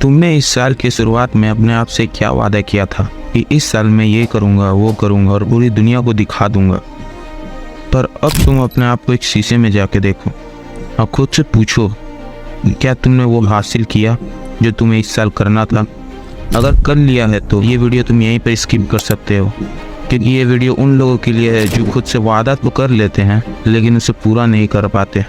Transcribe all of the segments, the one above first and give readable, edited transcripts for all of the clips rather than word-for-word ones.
तुमने इस साल की शुरुआत में अपने आप से क्या वादा किया था कि इस साल मैं ये करूँगा, वो करूँगा और पूरी दुनिया को दिखा दूँगा। पर अब तुम अपने आप को एक शीशे में जाके देखो और खुद से पूछो, क्या तुमने वो हासिल किया जो तुम्हें इस साल करना था? अगर कर लिया है तो ये वीडियो तुम यहीं पर स्किप कर सकते हो, क्योंकि ये वीडियो उन लोगों के लिए है जो खुद से वादा तो कर लेते हैं लेकिन उसे पूरा नहीं कर पाते।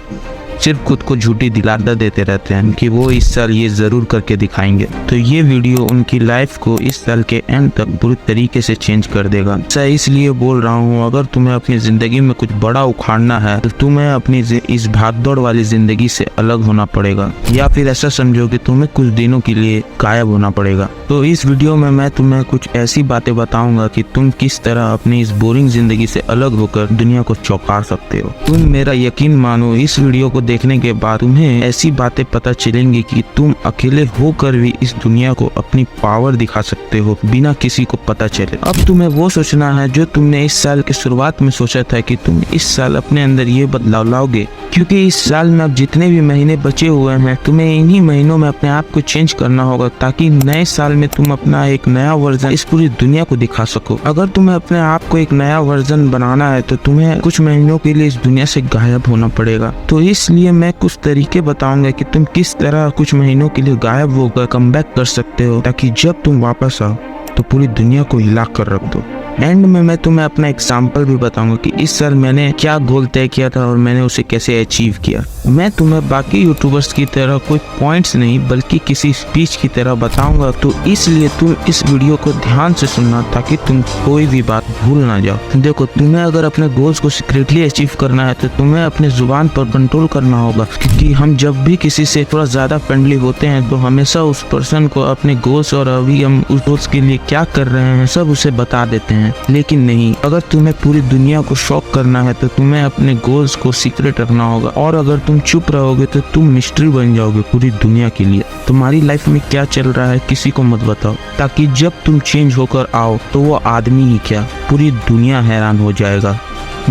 सिर्फ खुद को झूठी दिलासा देते रहते हैं कि वो इस साल ये ज़रूर करके दिखाएंगे। तो ये वीडियो उनकी लाइफ को इस साल के एंड तक पूरी तरीके से चेंज कर देगा। ऐसा इसलिए बोल रहा हूँ, अगर तुम्हें अपनी ज़िंदगी में कुछ बड़ा उखाड़ना है तो तुम्हें अपनी इस भागदौड़ वाली ज़िंदगी से अलग होना पड़ेगा, या फिर ऐसा समझो कि तुम्हें कुछ दिनों के लिए गायब होना पड़ेगा। तो इस वीडियो में मैं तुम्हें कुछ ऐसी बातें बताऊंगा कि तुम किस तरह अपनी इस बोरिंग ज़िंदगी से अलग होकर दुनिया को चौंका सकते हो। तुम मेरा यकीन मानो, इस वीडियो को देखने के बाद तुम्हें ऐसी बातें पता चलेंगी कि तुम अकेले होकर भी इस दुनिया को अपनी पावर दिखा सकते हो बिना किसी को पता चले। अब तुम्हें वो सोचना है जो तुमने इस साल के शुरुआत में सोचा था कि तुम इस साल अपने अंदर ये बदलाव लाओगे, क्योंकि इस साल में अब जितने भी महीने बचे हुए हैं तुम्हें इन्हीं महीनों में अपने आप को चेंज करना होगा, ताकि नए साल में तुम अपना एक नया वर्जन इस पूरी दुनिया को दिखा सको। अगर तुम्हें अपने आप को एक नया वर्जन बनाना है तो तुम्हें कुछ महीनों के लिए इस दुनिया से गायब होना पड़ेगा। तो इसलिए मैं कुछ तरीके बताऊंगा कि तुम किस तरह कुछ महीनों के लिए गायब होकर कमबैक कर सकते हो, ताकि जब तुम वापस आओ तो पूरी दुनिया को हिला कर रख दो। एंड में मैं तुम्हें अपना एग्जाम्पल भी बताऊंगा कि इस साल मैंने क्या गोल तय किया था और मैंने उसे कैसे अचीव किया। मैं तुम्हें बाकी यूट्यूबर्स की तरह कोई पॉइंट्स नहीं बल्कि किसी स्पीच की तरह बताऊंगा, तो इसलिए तुम इस वीडियो को ध्यान से सुनना ताकि तुम कोई भी बात भूल ना जाओ। देखो, तुम्हें अगर अपने गोल्स को सीक्रेटली अचीव करना है तो तुम्हें अपने जुबान पर कंट्रोल करना होगा, क्योंकि हम जब भी किसी से थोड़ा ज्यादा फ्रेंडली होते हैं तो हमेशा उस पर्सन को अपने गोल्स और अभी हम उस गोल्स के लिए क्या कर रहे हैं सब उसे बता देते हैं। लेकिन नहीं, अगर तुम्हें पूरी दुनिया को शॉक करना है तो तुम्हें अपने गोल्स को सीक्रेट रखना होगा, और अगर तुम चुप रहोगे तो तुम मिस्ट्री बन जाओगे पूरी दुनिया के लिए। तुम्हारी लाइफ में क्या चल रहा है किसी को मत बताओ, ताकि जब तुम चेंज होकर आओ तो वो आदमी ही क्या पूरी दुनिया हैरान हो जाएगा।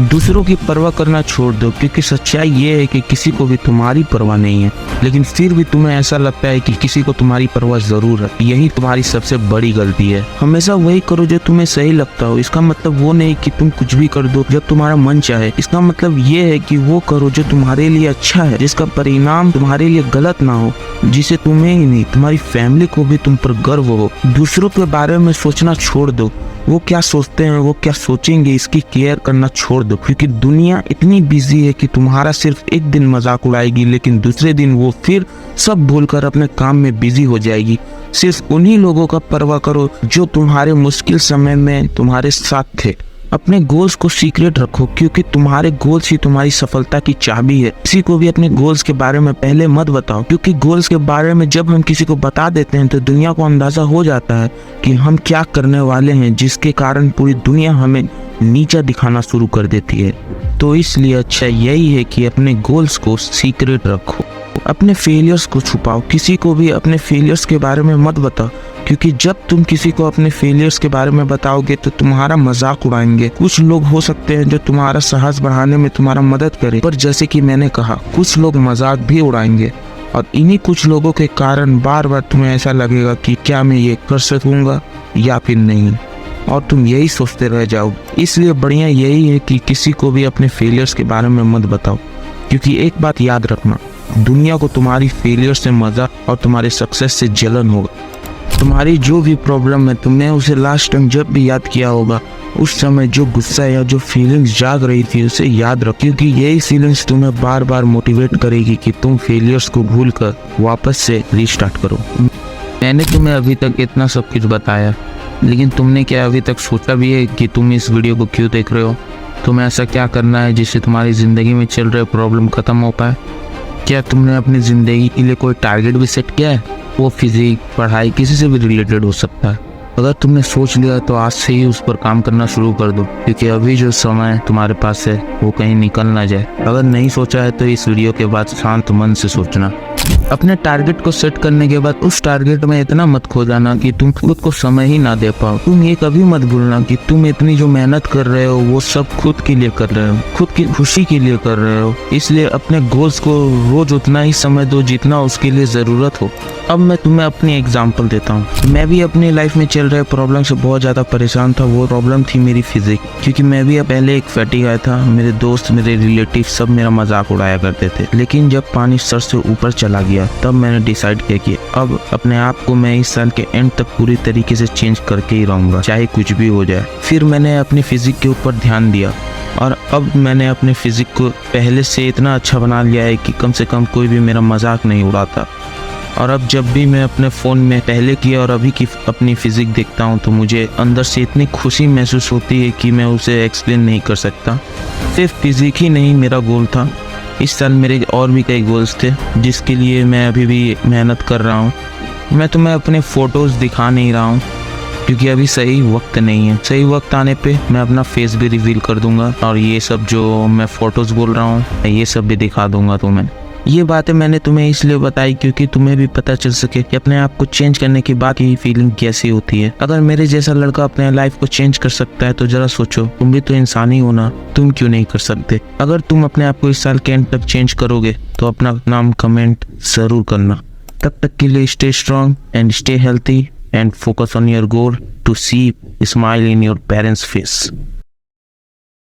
दूसरों की परवाह करना छोड़ दो, क्योंकि सच्चाई ये है कि किसी को भी तुम्हारी परवाह नहीं है, लेकिन फिर भी तुम्हें ऐसा लगता है कि किसी को तुम्हारी परवाह जरूर है। यही तुम्हारी सबसे बड़ी गलती है। हमेशा वही करो जो तुम्हें सही लगता हो। इसका मतलब वो नहीं कि तुम कुछ भी कर दो जब तुम्हारा मन चाहे। इसका मतलब ये है कि वो करो जो तुम्हारे लिए अच्छा है, जिसका परिणाम तुम्हारे लिए गलत ना हो, जिसे तुम्हें ही नहीं तुम्हारी फैमिली को भी तुम पर गर्व हो। दूसरों के बारे में सोचना छोड़ दो, वो क्या सोचते हैं, वो क्या सोचेंगे, इसकी केयर करना छोड़ दो, क्योंकि दुनिया इतनी बिजी है कि तुम्हारा सिर्फ एक दिन मजाक उड़ाएगी लेकिन दूसरे दिन वो फिर सब भूलकर अपने काम में बिजी हो जाएगी। सिर्फ उन्हीं लोगों का परवाह करो जो तुम्हारे मुश्किल समय में तुम्हारे साथ थे। अपने गोल्स को सीक्रेट रखो, क्योंकि तुम्हारे गोल्स ही तुम्हारी सफलता की चाबी है। किसी को भी अपने गोल्स के बारे में पहले मत बताओ, क्योंकि गोल्स के बारे में जब हम किसी को बता देते हैं तो दुनिया को अंदाजा हो जाता है कि हम क्या करने वाले हैं, जिसके कारण पूरी दुनिया हमें नीचा दिखाना शुरू कर देती है। तो इसलिए अच्छा यही है कि अपने गोल्स को सीक्रेट रखो। अपने फेलियर्स को छुपाओ, किसी को भी अपने फेलियर्स के बारे में मत बताओ, क्योंकि जब तुम किसी को अपने फेलियर्स के बारे में बताओगे तो तुम्हारा मजाक उड़ाएंगे। कुछ लोग हो सकते हैं जो तुम्हारा साहस बढ़ाने में तुम्हारा मदद करे, पर जैसे कि मैंने कहा कुछ लोग मजाक भी उड़ाएंगे, और इन्हीं कुछ लोगों के कारण बार बार तुम्हें ऐसा लगेगा कि क्या मैं ये कर सकूंगा या फिर नहीं, और तुम यही सोचते रह जाओ। इसलिए बढ़िया यही है कि किसी को भी अपने फेलियर्स के बारे में मत बताओ, क्योंकि एक बात याद रखना, दुनिया को तुम्हारी फेलियर से मजा और तुम्हारे सक्सेस से जलन होगा। तुम्हारी जो भी प्रॉब्लम है तुमने उसे लास्ट टाइम जब भी याद किया होगा उस समय जो गुस्सा या जो फीलिंग्स जाग रही थी उसे याद रखो, क्योंकि यही फीलिंग्स तुम्हें बार बार मोटिवेट करेगी कि तुम फेलियर्स को भूलकर वापस से रीस्टार्ट करो। मैंने तुम्हें अभी तक इतना सब कुछ बताया, लेकिन तुमने क्या अभी तक सोचा भी है कि तुम इस वीडियो को क्यों देख रहे हो? तुम्हें ऐसा क्या करना है जिससे तुम्हारी ज़िंदगी में चल रहे प्रॉब्लम ख़त्म हो पाए? क्या तुमने अपनी ज़िंदगी के लिए कोई टारगेट भी सेट किया है? वो फिजिक, पढ़ाई, किसी से भी रिलेटेड हो सकता है। अगर तुमने सोच लिया तो आज से ही उस पर काम करना शुरू कर दो, क्योंकि अभी जो समय तुम्हारे पास है वो कहीं निकल ना जाए। अगर नहीं सोचा है तो इस वीडियो के बाद शांत मन से सोचना। अपने टारगेट को सेट करने के बाद उस टारगेट में इतना मत खो जाना कि तुम खुद को समय ही ना दे पाओ। तुम ये कभी मत भूलना कि तुम इतनी जो मेहनत कर रहे हो वो सब खुद के लिए कर रहे हो, खुद की खुशी के लिए कर रहे हो। इसलिए अपने गोल्स को रोज उतना ही समय दो जितना उसके लिए जरूरत हो। अब मैं तुम्हें अपनी एग्जांपल देता हूँ। मैं भी अपनी लाइफ में चल रहे प्रॉब्लम से बहुत ज़्यादा परेशान था। वो प्रॉब्लम थी मेरी फिजिक, क्योंकि मैं भी पहले एक फैटी गाय था। मेरे दोस्त, मेरे रिलेटिव सब मेरा मजाक उड़ाया करते थे। लेकिन जब पानी सर से ऊपर चला गया तब मैंने डिसाइड किया कि अब अपने आप को मैं इस साल के एंड तक पूरी तरीके से चेंज करके ही रहूँगा, चाहे कुछ भी हो जाए। फिर मैंने अपनी फिजिक के ऊपर ध्यान दिया और अब मैंने अपने फिजिक को पहले से इतना अच्छा बना लिया है कि कम से कम कोई भी मेरा मजाक नहीं उड़ाता। और अब जब भी मैं अपने फ़ोन में पहले की और अभी की अपनी फिजिक देखता हूँ तो मुझे अंदर से इतनी खुशी महसूस होती है कि मैं उसे एक्सप्लेन नहीं कर सकता। सिर्फ फिजिक ही नहीं मेरा गोल था। इस साल मेरे और भी कई गोल्स थे जिसके लिए मैं अभी भी मेहनत कर रहा हूँ। मैं तुम्हें अपने फ़ोटोज़ दिखा नहीं रहा हूँ क्योंकि अभी सही वक्त नहीं है। सही वक्त आने पे मैं अपना फेस भी रिवील कर दूंगा और ये सब जो मैं फ़ोटोज़ बोल रहा हूँ ये सब भी दिखा दूंगा तुम्हें। ये बातें मैंने तुम्हें इसलिए बताई क्योंकि तुम्हें भी पता चल सके कि अपने आप को चेंज करने के बाद की फीलिंग कैसी होती है। अगर मेरे जैसा लड़का अपने लाइफ को चेंज कर सकता है तो जरा सोचो, तुम भी तो इंसान ही हो ना, तुम क्यों नहीं कर सकते? अगर तुम अपने आप को इस साल के एंड तक चेंज करोगे तो अपना नाम कमेंट जरूर करना। तब तक के लिए stay strong and stay healthy and focus on your goal to see smile in your parents face.